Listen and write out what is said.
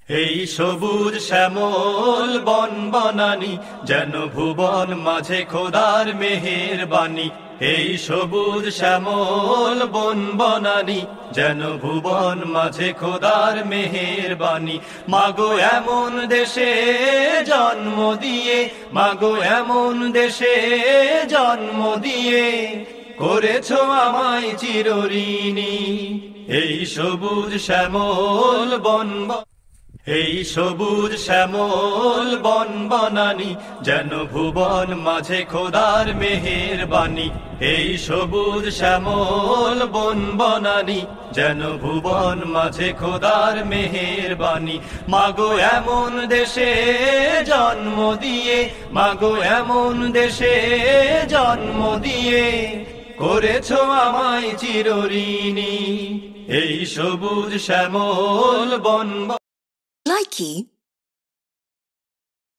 এই সবুজ শ্যামল বন বনানি যেন ভুবন মাঝে খোদার মেহেরবানি। এই সবুজ শ্যামল বন বনানি যেন ভুবন মাঝে খোদার মেহেরবানি। মাগো এমন দেশে জন্ম দিয়ে, মাগো এমন দেশে জন্ম দিয়ে করেছো আমায় চিরঋণী। এই সবুজ শ্যামল বন, এই সবুজ শ্যামল বন বনানি যেন ভুবন মাঝে খোদার মেহেরবানি। এই সবুজ শ্যামল বন বনানি যেন ভুবন মাঝে খোদার মেহেরবানি। মাগো এমন দেশে জন্ম দিয়ে, মাগো এমন দেশে জন্ম দিয়ে করেছো আমায় চিরঋণী। এই সবুজ শ্যামল বন। Likey